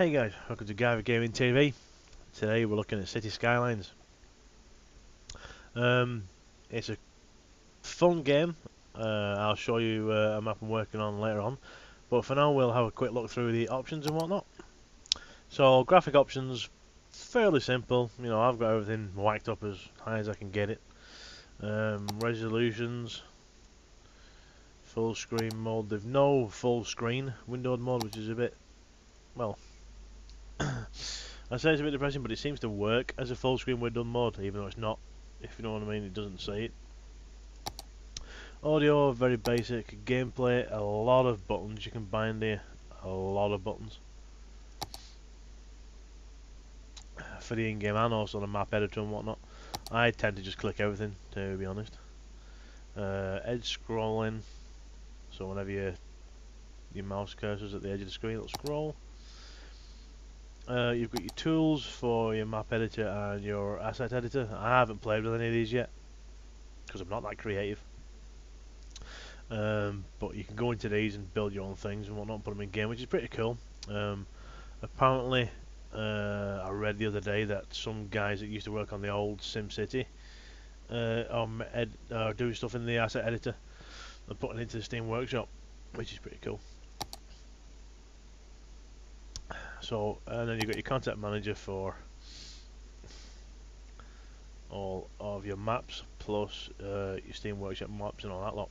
Hey guys, welcome to Guy Gaming TV. Today we're looking at Cities Skylines. It's a fun game. I'll show you a map I'm working on later on. But for now we'll have a quick look through the options and whatnot. So graphic options, fairly simple. You know, I've got everything whacked up as high as I can get it. Resolutions, full screen mode. They've no full screen windowed mode, which is a bit, well, I say it's a bit depressing, but it seems to work as a full screen windowed mode, even though it's not. If you know what I mean, it doesn't say it. Audio, very basic. Gameplay, a lot of buttons you can bind here. A lot of buttons. For the in-game and also the map editor and whatnot. I tend to just click everything, to be honest. Edge scrolling. So whenever your mouse cursor's at the edge of the screen, it'll scroll. You've got your tools for your map editor and your asset editor. I haven't played with any of these yet, because I'm not that creative. But you can go into these and build your own things and whatnot, put them in game, which is pretty cool. Apparently, I read the other day that some guys that used to work on the old SimCity are doing stuff in the asset editor and putting it into the Steam Workshop, which is pretty cool. So, and then you've got your content manager for all of your maps, plus your Steam Workshop maps and all that lot.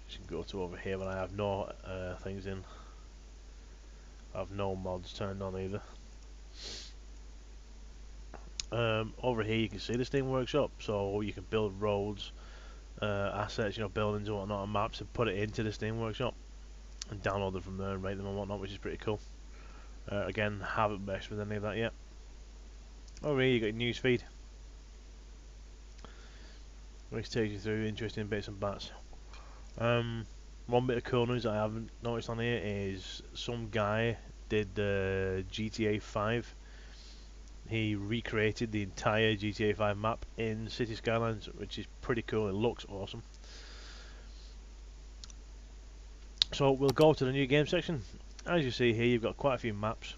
You can go to over here, but I have no things in. I have no mods turned on either. Over here you can see the Steam Workshop, so you can build roads, assets, you know, buildings and whatnot, and maps, and put it into the Steam Workshop and download them from there and rate them and whatnot, which is pretty cool. Again, haven't messed with any of that yet. Over here you got your news feed, which takes you through interesting bits and bats. One bit of cool news that I haven't noticed on here is some guy did GTA 5. He recreated the entire GTA 5 map in Cities Skylines, which is pretty cool. It looks awesome. So we'll go to the new game section. As you see here, you've got quite a few maps,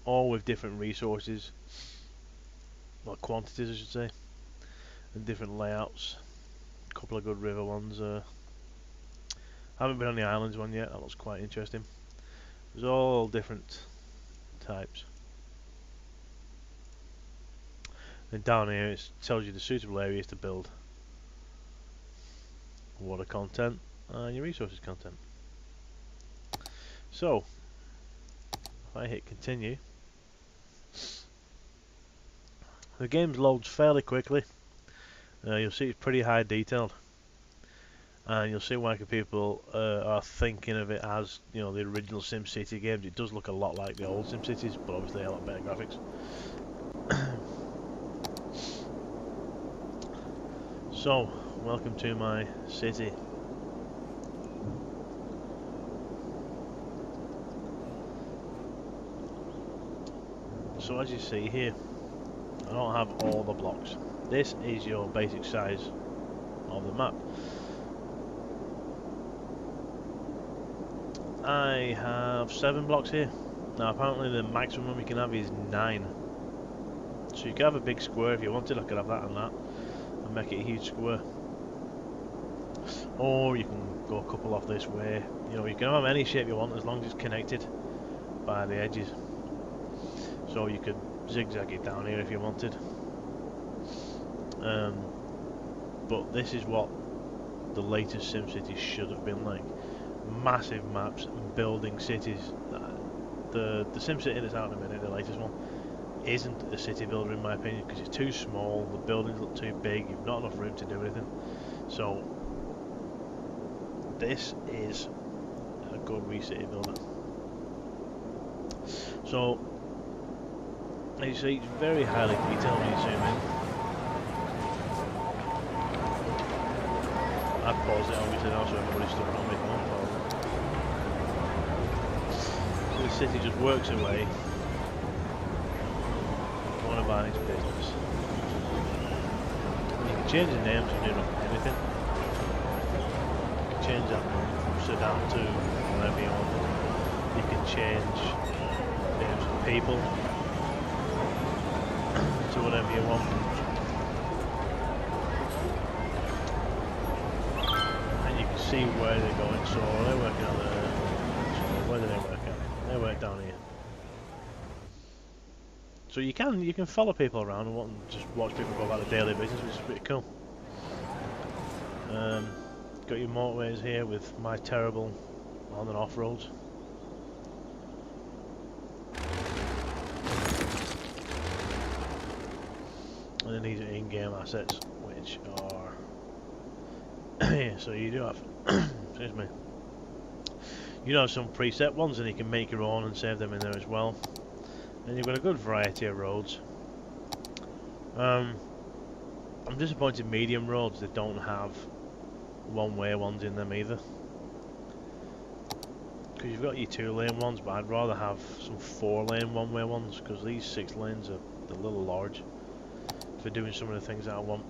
all with different resources, well, quantities I should say, and different layouts. A couple of good river ones. Haven't been on the islands one yet. That looks quite interesting. There's all different types. And down here it tells you the suitable areas to build, water content, and your resources content. So if I hit continue, the game loads fairly quickly. You'll see it's pretty high detailed, and you'll see why people are thinking of it as, you know, the original SimCity games. It does look a lot like the old SimCities, but obviously a lot better graphics. So, welcome to my city. So as you see here, I don't have all the blocks. This is your basic size of the map. I have 7 blocks here. Now apparently the maximum you can have is 9. So you can have a big square if you wanted. I could have that and that, and make it a huge square. Or you can go a couple off this way. You know, you can have any shape you want as long as it's connected by the edges. So you could zigzag it down here if you wanted. But this is what the latest SimCity should have been like. Massive maps and building cities. The SimCity that's out in a minute, the latest one, isn't a city builder in my opinion, because it's too small, the buildings look too big, you've not enough room to do anything. So this is a good city builder. So as you see, it's very highly detailed when you zoom in. I've paused it obviously now so everybody's stuck on me. So the city just works away. Going about its business. You can change the names and do anything. You can change that name from Sedan to whatever you want. You can change names of people to whatever you want. And you can see where they're going. So they're working on the... So where do they work at? They work down here. So you can follow people around and just watch people go about their daily business, which is pretty cool. Got your motorways here with my terrible on and off roads. And then these are in-game assets, which are yeah, so you do have excuse me. You do have some preset ones, and you can make your own and save them in there as well. And you've got a good variety of roads. I'm disappointed medium roads that don't have one-way ones in them either. Because you've got your 2-lane ones, but I'd rather have some 4-lane one-way ones, because these 6 lanes are a little large for doing some of the things that I want.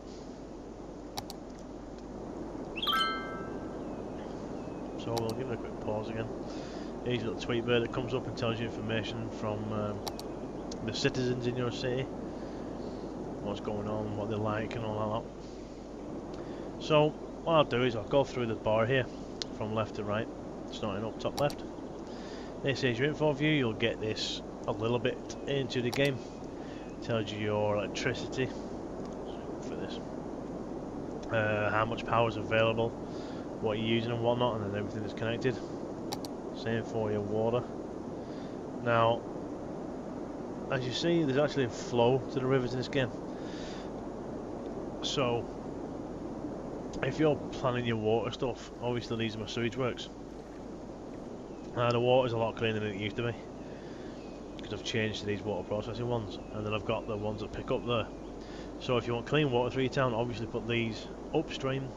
So we'll give it a quick pause again. Here's a little tweet bird that comes up and tells you information from the citizens in your city, what's going on, what they like and all that. So what I'll do is I'll go through the bar here from left to right, starting up top left. This is your info view. You'll get this a little bit into the game. Tells you your electricity for this, how much power is available, what you're using and whatnot, and then everything is connected. Same for your water. Now, as you see, there's actually a flow to the rivers in this game. So, if you're planning your water stuff, obviously these are my sewage works. The water's a lot cleaner than it used to be, because I've changed to these water processing ones, and then I've got the ones that pick up there. So if you want clean water through your town, obviously put these upstream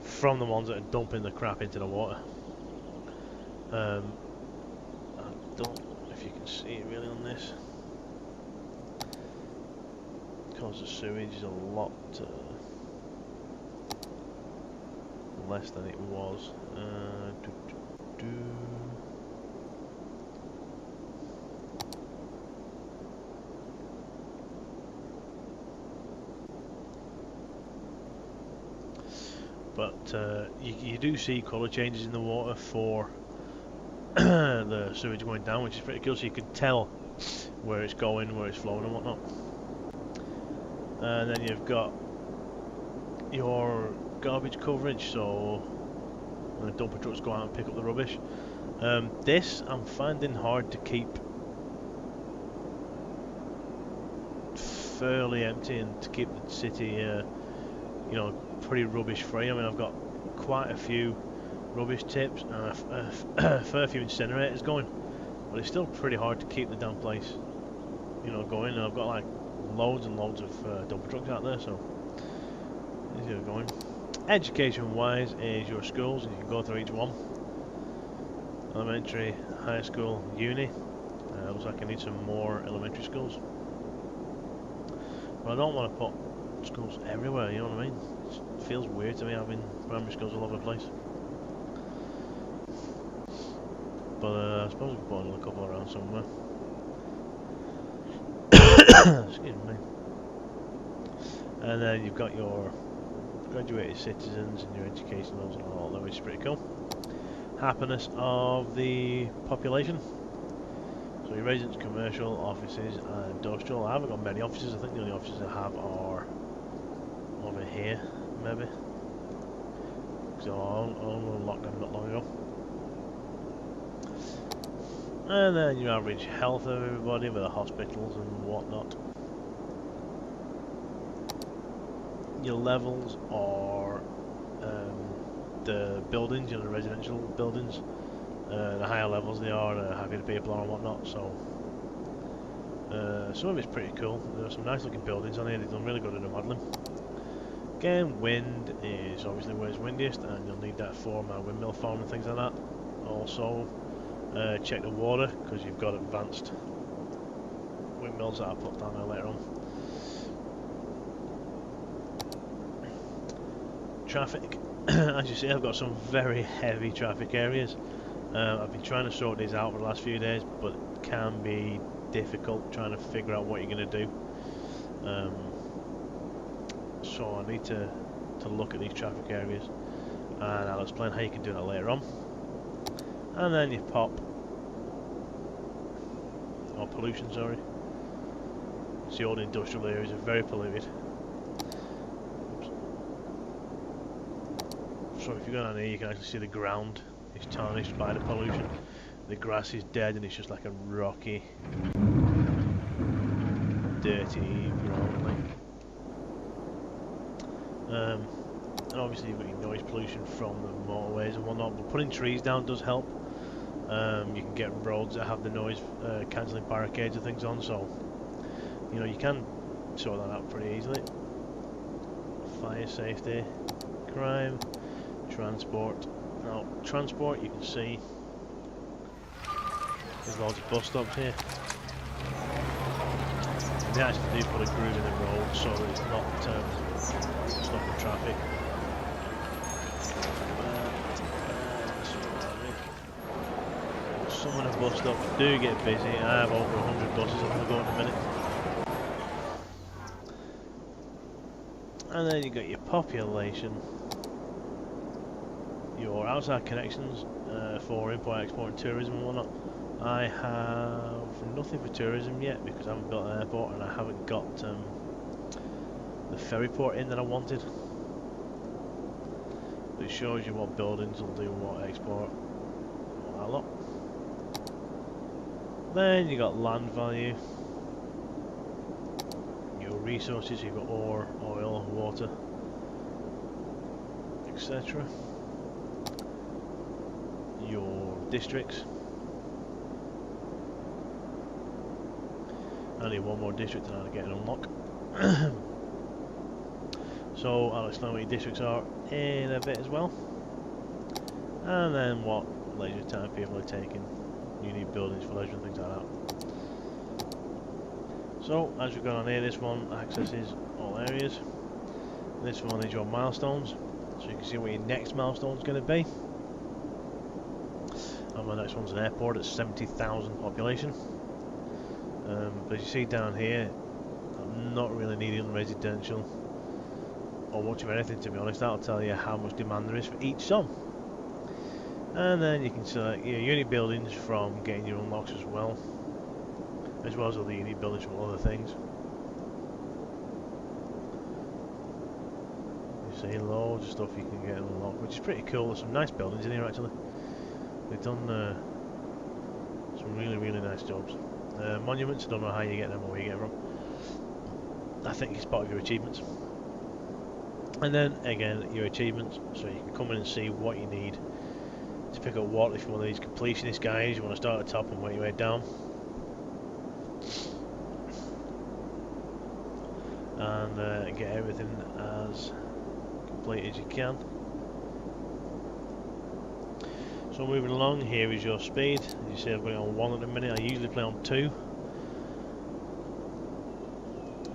from the ones that are dumping the crap into the water. I don't know if you can see it really on this, because the sewage is a lot less than it was. But you do see colour changes in the water for the sewage going down, which is pretty cool, so you can tell where it's going, where it's flowing and whatnot. And then you've got your garbage coverage, so when the dumper trucks go out and pick up the rubbish. This I'm finding hard to keep fairly empty and to keep the city you know, pretty rubbish free. I mean, I've got quite a few rubbish tips and a fair few incinerators going, but it's still pretty hard to keep the damn place, you know, going. And I've got like loads and loads of dumper trucks out there, so these are going. Education wise is your schools, and you can go through each one. Elementary, high school, uni. Looks like I need some more elementary schools, but I don't want to put schools everywhere, you know what I mean? It feels weird to me having primary schools all over the place. But I suppose we can put another couple around somewhere. Excuse me. And then you've got your graduated citizens and your education laws and all that, which is pretty cool. Happiness of the population. So your residents, commercial, offices and industrial. I haven't got many offices. I think the only offices I have are over here, maybe. So I unlocked them not long ago. And then your average health of everybody with the hospitals and whatnot. Your levels are the buildings, you know, the residential buildings. The higher levels they are, the happier the people are and whatnot. So some of it's pretty cool. There are some nice looking buildings on here. They've done really good at the modelling. Again, wind is obviously where it's windiest, and you'll need that for my windmill farm and things like that. Also, check the water, because you've got advanced windmills that I'll put down there later on. Traffic. As you see, I've got some very heavy traffic areas. I've been trying to sort these out for the last few days, but it can be difficult trying to figure out what you're going to do. So I need to look at these traffic areas, and I'll explain how you can do that later on. And then you pop, or pollution, sorry. See, all the industrial areas are very polluted. Oops. So if you go down here, you can actually see the ground is tarnished by the pollution. The grass is dead, and it's just like a rocky, dirty ground. And obviously you've got your noise pollution from the motorways and whatnot, but putting trees down does help. You can get roads that have the noise cancelling barricades and things on, so you know you can sort that out pretty easily. Fire safety, crime, transport. Now transport, you can see there's loads of bus stops here. And they actually do put a groove in the road so that it's not stopping traffic. Some of the bus stops do get busy. I have over 100 buses on the go in a minute. And then you got your population, your outside connections for import, export and tourism and whatnot. I have nothing for tourism yet because I haven't built an airport and I haven't got the ferry port in that I wanted. But it shows you what buildings will do what export, all that lot. Then you got land value, your resources, you've got ore, oil, water, etc. Your districts. I need one more district and I'll get an unlock. So I'll explain what your districts are in a bit as well. And then what leisure time people are taking. You need buildings for leisure and things like that. So as we've gone on here, this one accesses all areas. This one is your milestones, so you can see what your next milestone is going to be. And my next one's an airport at 70,000 population. But as you see down here, I'm not really needing residential or much of anything, to be honest. That'll tell you how much demand there is for each zone. And then you can select your unit buildings from getting your unlocks as well as other unit buildings from other things. You see loads of stuff you can get unlocked, which is pretty cool. There's some nice buildings in here actually. They've done some really nice jobs. Monuments, I don't know how you get them or where you get them from. I think it's part of your achievements. And then again, your achievements, so you can come in and see what you need to pick up what. If you're one of these completionist guys, you want to start at the top and work your way down. And get everything as complete as you can. So moving along, here is your speed. As you see, I've got it on 1 at the minute. I usually play on 2.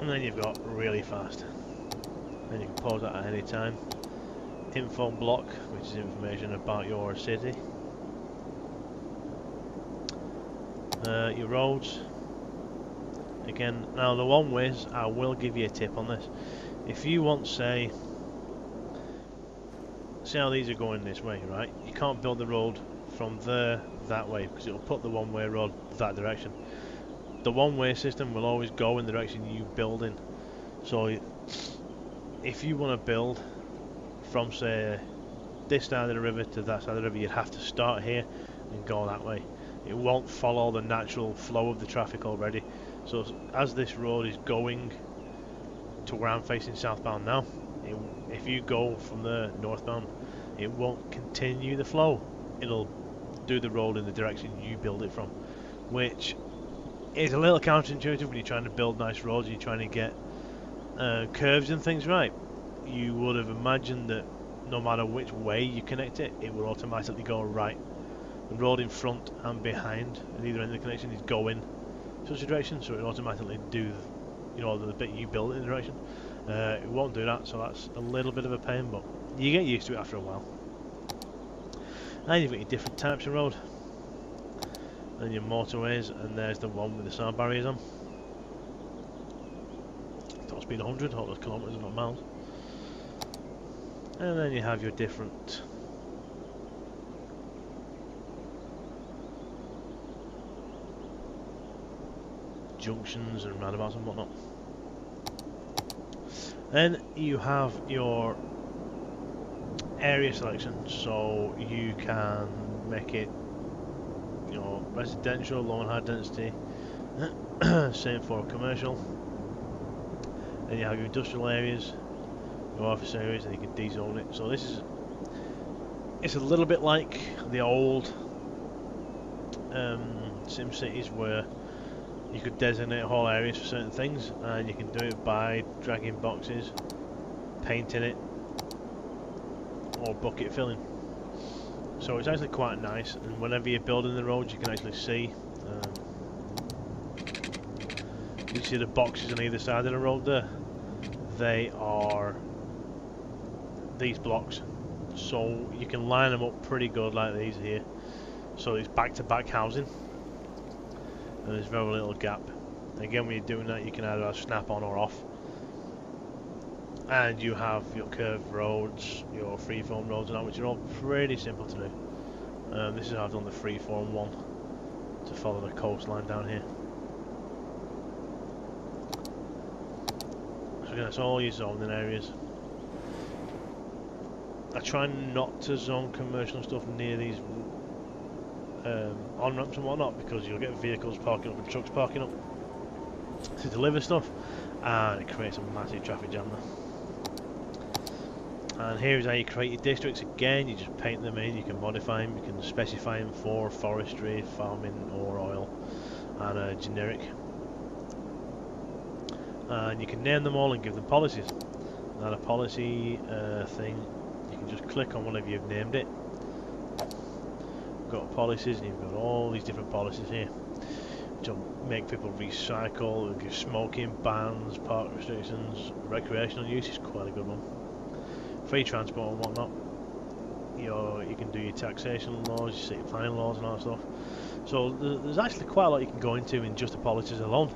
And then you've got really fast. And you can pause that at any time. Info block, which is information about your city. Your roads. Again, now the one ways, I will give you a tip on this. If you want, say how these are going this way, right? You can't build the road from there that way because it'll put the one-way road that direction. The one-way system will always go in the direction you build in. So if you want to build from, say, this side of the river to that side of the river, you'd have to start here and go that way. It won't follow the natural flow of the traffic already. So as this road is going to where I'm facing southbound now, if you go from there northbound, it won't continue the flow. It'll do the road in the direction you build it from, which is a little counterintuitive when you're trying to build nice roads and you're trying to get curves and things right. You would have imagined that no matter which way you connect it, it will automatically go right. The road in front and behind at either end of the connection is going such a direction, so it will automatically do, you know, the bit you build in the direction. It won't do that, so that's a little bit of a pain, but you get used to it after a while. And you've got your different types of road. And your motorways, and there's the one with the sound barriers on. Top speed 100, all those kilometres and not miles. And then you have your different junctions and roundabouts and whatnot. Then you have your area selection, so you can make it, you know, residential, low and high density. Same for commercial. Then you have your industrial areas, your office areas, and you can dezone it. So this is, it's a little bit like the old sim cities where you could designate whole areas for certain things, and you can do it by dragging boxes, painting it, or bucket filling. So it's actually quite nice, and whenever you're building the roads you can actually see you see the boxes on either side of the road there. They are these blocks, so you can line them up pretty good like these here. So it's back-to-back housing, and there's very little gap. Again, when you're doing that, you can either have snap on or off. And you have your curved roads, your freeform roads and that, which are all pretty simple to do. This is how I've done the freeform one, to follow the coastline down here. So again, that's all your zoning areas. I try not to zone commercial stuff near these on-ramps and whatnot, because you'll get vehicles parking up and trucks parking up to deliver stuff, and it creates a massive traffic jam there. And here is how you create your districts. Again, you just paint them in, you can modify them, you can specify them for forestry, farming or oil, and generic. And you can name them all and give them policies. Now the policy thing, you can just click on whatever you've named it. You've got policies, and you've got all these different policies here to make people recycle, give smoking bans, park restrictions, recreational use is quite a good one. Free transport and whatnot. You can do your taxation laws, your city planning laws and all that stuff. So there's actually quite a lot you can go into in just the policies alone.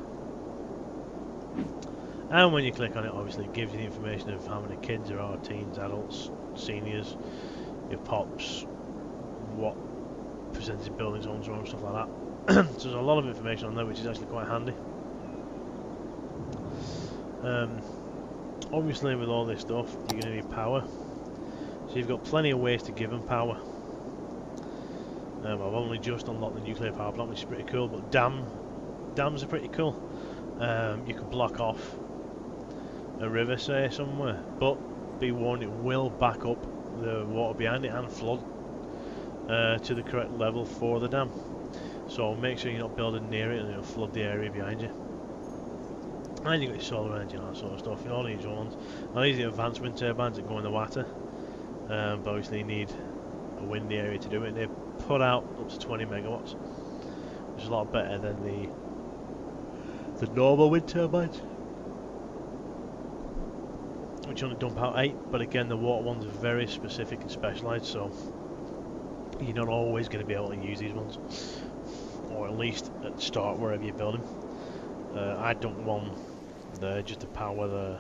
And when you click on it, obviously it gives you the information of how many kids there are, teens, adults, seniors, your pops, what percentage of buildings owned and stuff like that. So there's a lot of information on there, which is actually quite handy. Obviously with all this stuff you're going to need power, so you've got plenty of ways to give them power. I've only just unlocked the nuclear power plant, which is pretty cool, but dams are pretty cool. You can block off a river, say, somewhere, but be warned, it will back up the water behind it and flood to the correct level for the dam. So make sure you're not building near it and it'll flood the area behind you. And you've got your solar energy and that sort of stuff, you all need your ones. Now these are advanced wind turbines that go in the water, but obviously you need a windy area to do it. They put out up to 20 megawatts, which is a lot better than the normal wind turbines, which only dump out 8, but again the water ones are very specific and specialised, so you're not always going to be able to use these ones, or at least at the start wherever you're building. I dumped one there just to power the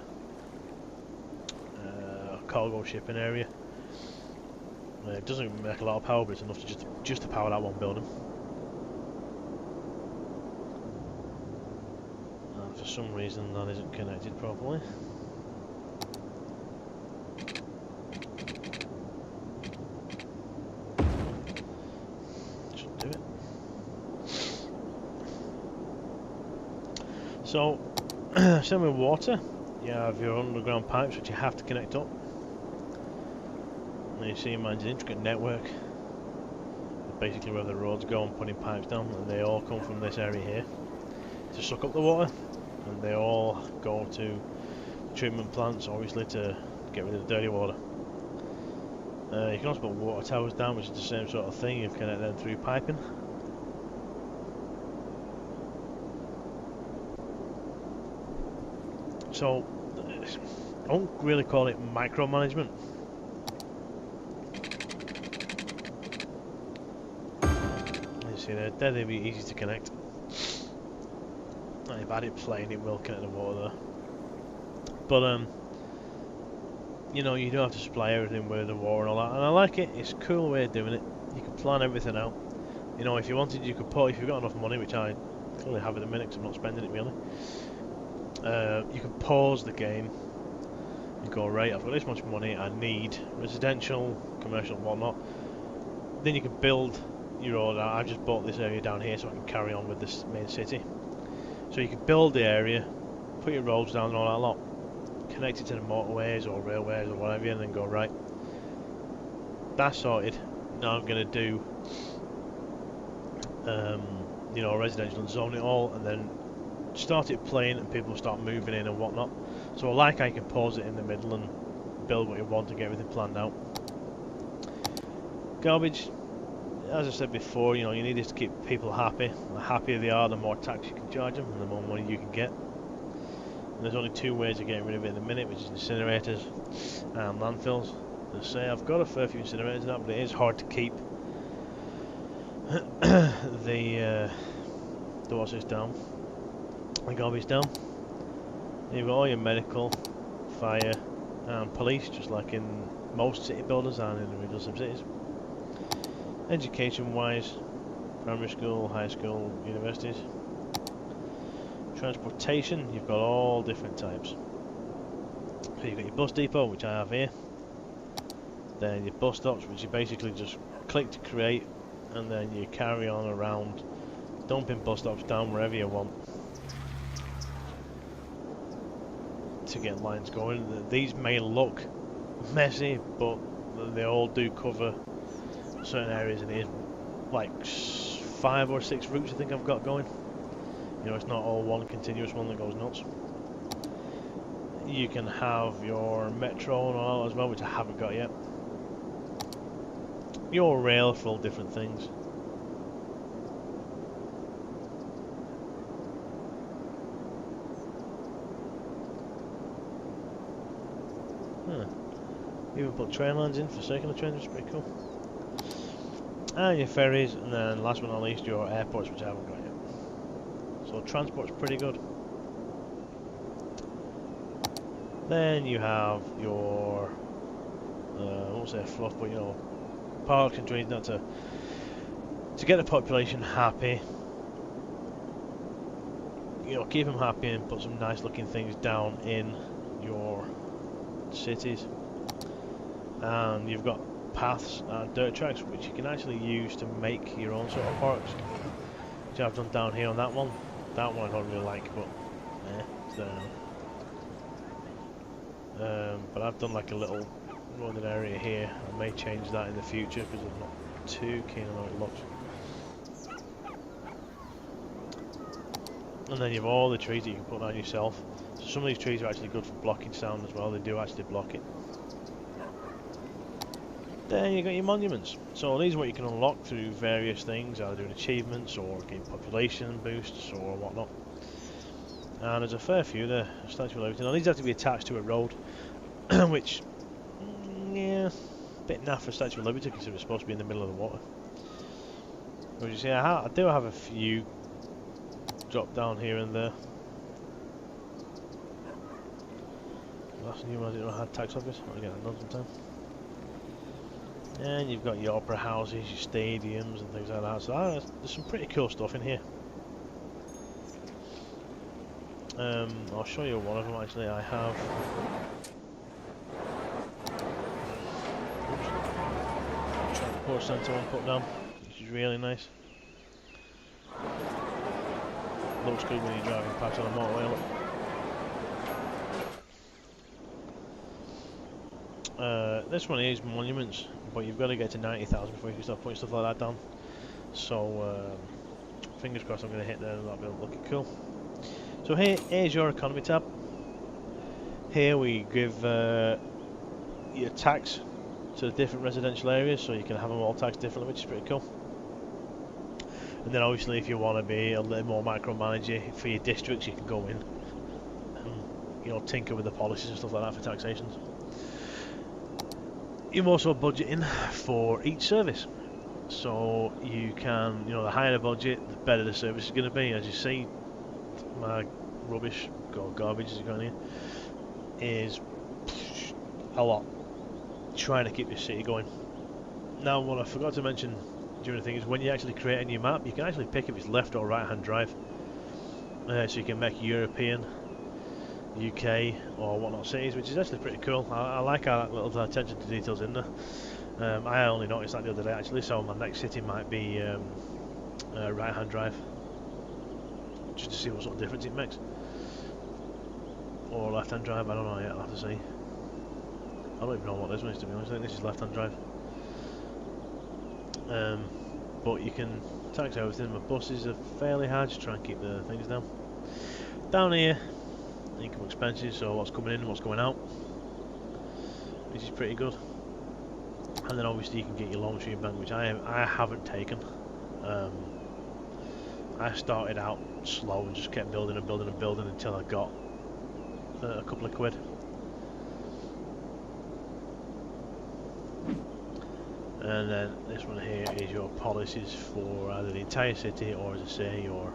cargo shipping area. It doesn't make a lot of power, but it's enough to just to power that one building. And for some reason that isn't connected properly. Should do it. So, same with water. You have your underground pipes which you have to connect up. And you see mine's an intricate network. Basically where the roads go and putting pipes down, and they all come from this area here to suck up the water, and they all go to treatment plants, obviously, to get rid of the dirty water. You can also put water towers down, which is the same sort of thing. You connect them through piping. So I won't really call it micromanagement. see they're deadly easy to connect. If I had it playing, it will connect the water there. But you know, you don't have to supply everything with the water and all that, and I like it. It's a cool way of doing it. You can plan everything out. You know, if you wanted, you could put, if you've got enough money, which I clearly have at the minute because I'm not spending it really. You can pause the game and go, right, I've got this much money, I need residential, commercial, whatnot. Then you can build your own. I've just bought this area down here so I can carry on with this main city. So you can build the area, put your roads down and all that lot, connect it to the motorways or railways or whatever, and then go, right, that's sorted. Now I'm going to do you know, residential and zone it all, and then start it playing and people start moving in and whatnot. So like I can pause it in the middle and build what you want to get everything planned out. Garbage, as I said before, you know, you need this to keep people happy. The happier they are, the more tax you can charge them and the more money you can get. And there's only two ways of getting rid of it in the minute, which is incinerators and landfills. As I say, I've got a fair few incinerators now, but it is hard to keep the what's this down, the garbage down. You've got all your medical, fire and police, just like in most city builders and in the original SimCities. Education wise, primary school, high school, universities. Transportation, you've got all different types. So you've got your bus depot, which I have here. Then your bus stops, which you basically just click to create, and then you carry on around dumping bus stops down wherever you want to get lines going. These may look messy, but they all do cover certain areas, and it is like 5 or 6 routes I think I've got going. You know, it's not all one continuous one that goes nuts. You can have your metro and all that as well, which I haven't got yet. Your rail for all different things. Even put train lines in for circular trains, which is pretty cool. And your ferries, and then last but not least your airports, which I haven't got yet. So transport's pretty good. Then you have your I won't say fluff, but you know, parks and trains, not to get the population happy. You know, keep them happy and put some nice looking things down in your cities. And you've got paths and dirt tracks which you can actually use to make your own sort of parks, which I've done down here on that one. That one I don't really like, but it's there now. But I've done like a little running area here. I may change that in the future because I'm not too keen on how it looks. And then you have all the trees that you can put down yourself. So some of these trees are actually good for blocking sound as well. They do actually block it. Then you got your monuments. So these are what you can unlock through various things, either doing achievements or getting population boosts or whatnot. And there's a fair few there. Statue of Liberty. Now these have to be attached to a road, which, yeah, a bit naff for Statue of Liberty because it was supposed to be in the middle of the water. But you see, I do have a few drop down here and there. Last new one I didn't know I had tax office. I'll get that done sometime. And you've got your opera houses, your stadiums and things like that. So there's some pretty cool stuff in here. I'll show you one of them actually. I have transport centre one put down, which is really nice. Looks good when you're driving past on a motorway. Look. This one is monuments, but you've got to get to 90,000 before you can start putting stuff like that down. So fingers crossed I'm going to hit there and that'll be looking cool. So here's your economy tab. Here we give your tax to the different residential areas, so you can have them all taxed differently, which is pretty cool. And then obviously if you want to be a little more micromanager for your districts, you can go in and, you know, tinker with the policies and stuff like that for taxations. You've also budgeting for each service. So you can, you know, the higher the budget, the better the service is going to be. As you see, my rubbish or garbage as you got in here is a lot. Trying to keep this city going. Now, what I forgot to mention during the thing is when you actually create a new map, you can actually pick if it's left or right hand drive. So you can make European, UK or whatnot cities, which is actually pretty cool. I like how that little attention to details in there. I only noticed that the other day actually, so my next city might be right hand drive, just to see what sort of difference it makes. Or left hand drive, I don't know yet, I'll have to see. I don't even know what this one is, to be honest. I think this is left hand drive. But you can tax everything. My buses are fairly hard, just try and keep the things down. Down here, income expenses, so what's coming in and what's going out, which is pretty good. And then obviously you can get your loans from your bank, which I haven't taken. I started out slow and just kept building and building and building until I got a couple of quid. And then this one here is your policies for either the entire city or, as I say, your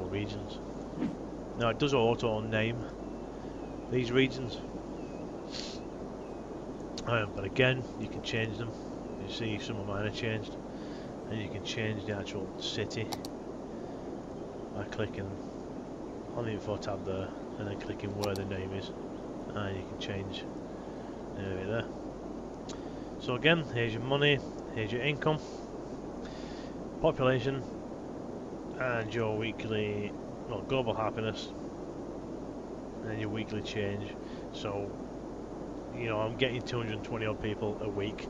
regions. Now it does auto name these regions, but again you can change them. You see some of mine are changed, and you can change the actual city by clicking on the info tab there and then clicking where the name is, and you can change it there. So again, here's your money, here's your income, population, and your weekly, well, global happiness, and your weekly change. So, you know, I'm getting 220 odd people a week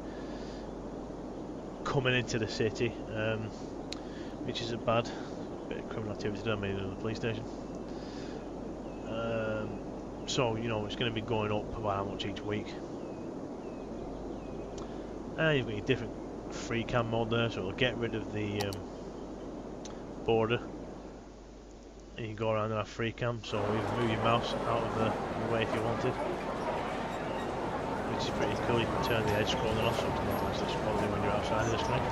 coming into the city, which isn't bad. A bit of criminal activity done in the police station. So, you know, it's going to be going up by how much each week. And you've got your different free cam mode there, so it'll get rid of the border. And you can go around and have free cam, so you can move your mouse out of the way if you wanted. Which is pretty cool. You can turn the edge scrolling off so it's not actually scrolling when you're outside of the screen.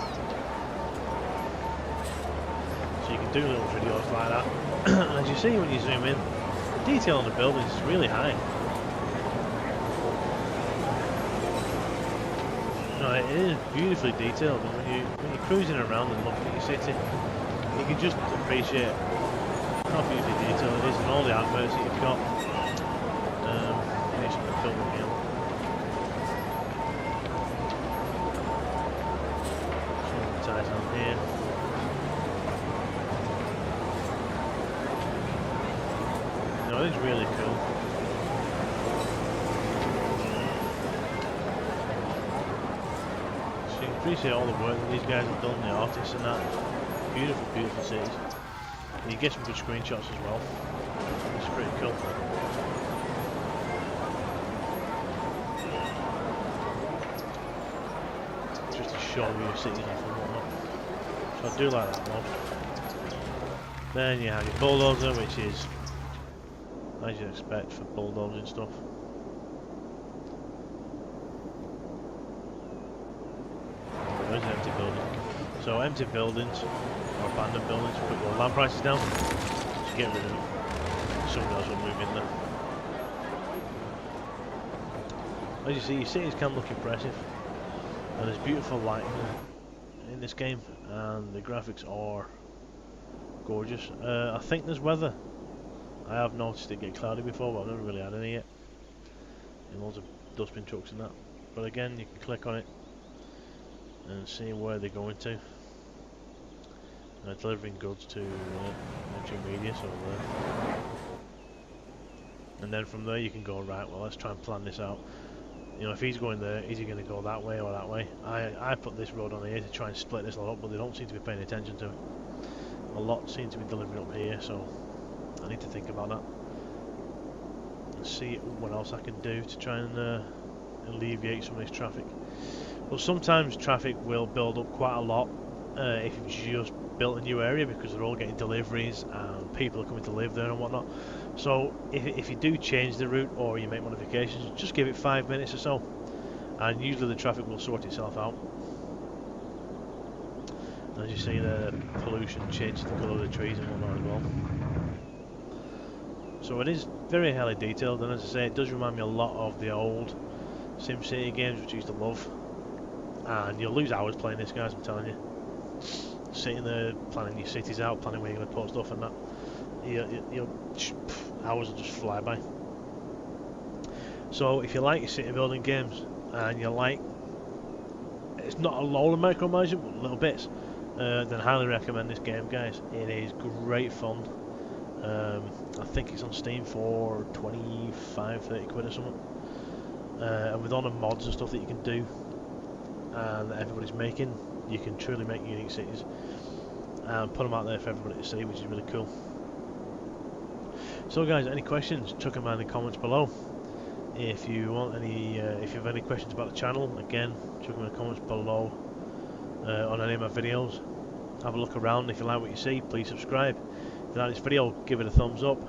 So you can do little videos like that. And as you see when you zoom in, the detail on the buildings is really high. No, it is beautifully detailed, and when you're cruising around and looking at your city, you can just appreciate how beautifully detailed it is and all the adverts that you've got. Here's some building here. Some advertising on here. No, it's really cool. Appreciate all the work that these guys have done, the artists and that. Beautiful, beautiful cities. And you get some good screenshots as well. It's pretty cool. Just to show you your cities off and whatnot. So I do like that one. Then you have your bulldozer, which is as you'd expect for bulldozing stuff. Empty building. So empty buildings or abandoned buildings, put your land prices down, so get rid of them. Someone else will move in there. As you see, your cities can look impressive, and there's beautiful lighting in this game, and the graphics are gorgeous. I think there's weather. I have noticed it get cloudy before, but I've never really had any yet. And loads of dustbin trucks and that. But again, you can click on it and see where they're going to. Delivering goods to mainstream media, so and then from there you can go, right, well, let's try and plan this out. You know, if he's going there, is he going to go that way or that way? I put this road on here to try and split this lot up, but they don't seem to be paying attention to it. A lot seem to be delivering up here, so I need to think about that and see what else I can do to try and alleviate some of this traffic. But sometimes traffic will build up quite a lot if you've just built a new area, because they're all getting deliveries and people are coming to live there and whatnot. So if you do change the route or you make modifications, just give it 5 minutes or so, and usually the traffic will sort itself out. As you see, the pollution changes the colour of the trees and whatnot as well. So it is very highly detailed, and as I say, it does remind me a lot of the old SimCity games, which I used to love. And you'll lose hours playing this, guys, I'm telling you. Sitting there planning your cities out, planning where you're going to put stuff and that. Hours will just fly by. So if you like your city building games and you like, it's not a load of micromanagement but little bits, then I highly recommend this game, guys. It is great fun. I think it's on Steam for 25-30 quid or something, and with all the mods and stuff that you can do and that everybody's making, you can truly make unique cities and put them out there for everybody to see, which is really cool. So guys, any questions, chuck them in the comments below. If you want any, if you have any questions about the channel, again, chuck them in the comments below on any of my videos. Have a look around. If you like what you see, please subscribe. If you like this video, give it a thumbs up.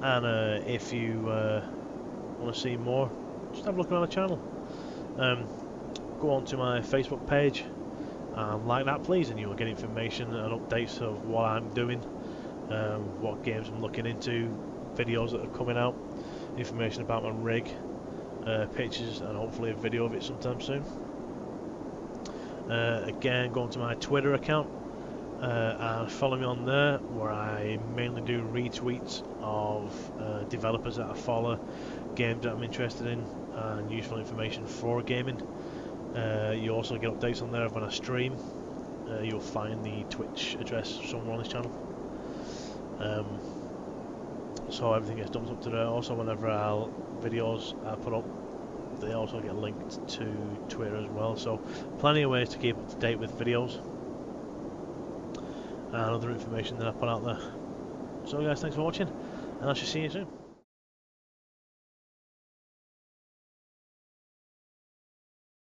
And if you want to see more, just have a look around the channel. Go on to my Facebook page and like that, please, and you will get information and updates of what I'm doing, what games I'm looking into, videos that are coming out, information about my rig, pictures, and hopefully a video of it sometime soon. Again, go on to my Twitter account and follow me on there, where I mainly do retweets of developers that I follow, games that I'm interested in, and useful information for gaming. You also get updates on there of when I stream. You'll find the Twitch address somewhere on this channel. So everything gets dumped up to there. Also, whenever videos I put up, they also get linked to Twitter as well. So plenty of ways to keep up to date with videos and other information that I put out there. So guys, thanks for watching, and I shall see you soon.